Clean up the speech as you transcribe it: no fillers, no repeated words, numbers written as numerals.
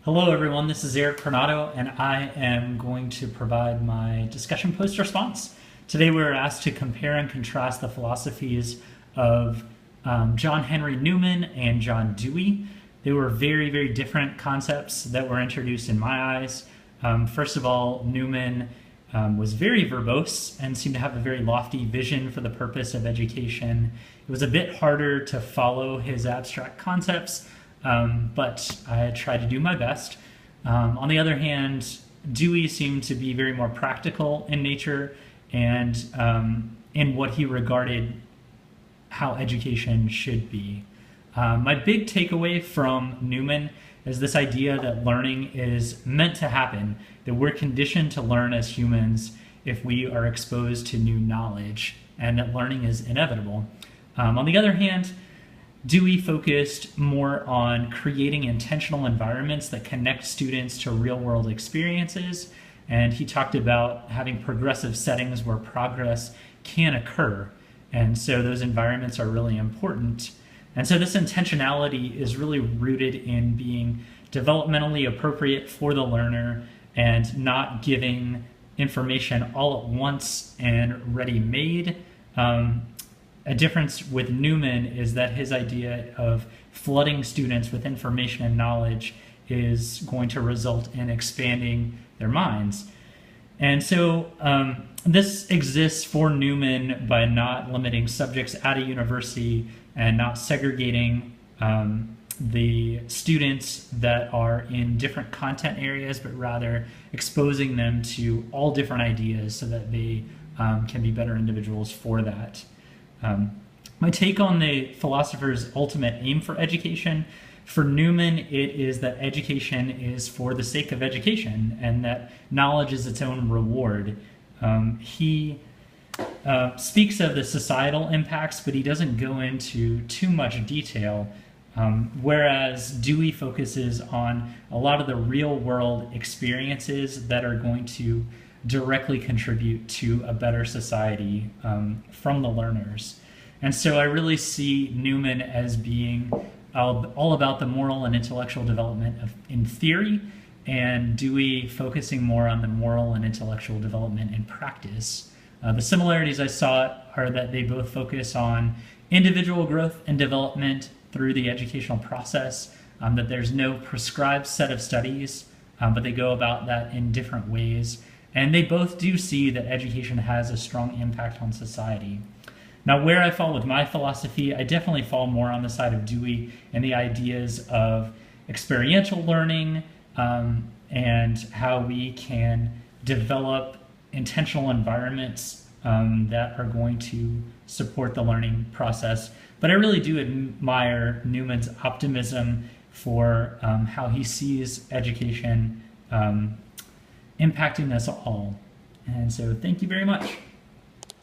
Hello everyone, this is Eric Coronado and I am going to provide my discussion post response. Today we were asked to compare and contrast the philosophies of John Henry Newman and John Dewey. They were very different concepts that were introduced in my eyes. First of all, Newman was very verbose and seemed to have a very lofty vision for the purpose of education. It was a bit harder to follow his abstract concepts, but I tried to do my best. On the other hand, Dewey seemed to be very more practical in nature and in what he regarded how education should be. My big takeaway from Newman is this idea that learning is meant to happen, that we're conditioned to learn as humans if we are exposed to new knowledge, and that learning is inevitable. On the other hand, Dewey focused more on creating intentional environments that connect students to real-world experiences, and he talked about having progressive settings where progress can occur, and so those environments are really important. And so this intentionality is really rooted in being developmentally appropriate for the learner and not giving information all at once and ready-made. A difference with Newman is that his idea of flooding students with information and knowledge is going to result in expanding their minds. And so this exists for Newman by not limiting subjects at a university and not segregating the students that are in different content areas, but rather exposing them to all different ideas so that they can be better individuals for that. My take on the philosopher's ultimate aim for education: for Newman, it is that education is for the sake of education and that knowledge is its own reward. He speaks of the societal impacts, but he doesn't go into too much detail, whereas Dewey focuses on a lot of the real-world experiences that are going to directly contribute to a better society from the learners. And so I really see Newman as being all about the moral and intellectual development in theory, and Dewey focusing more on the moral and intellectual development in practice. The similarities I saw are that they both focus on individual growth and development through the educational process, that there's no prescribed set of studies, but they go about that in different ways. And they both do see that education has a strong impact on society. Now, where I fall with my philosophy, I definitely fall more on the side of Dewey and the ideas of experiential learning and how we can develop intentional environments that are going to support the learning process. But I really do admire Newman's optimism for how he sees education impacting us all. And so thank you very much.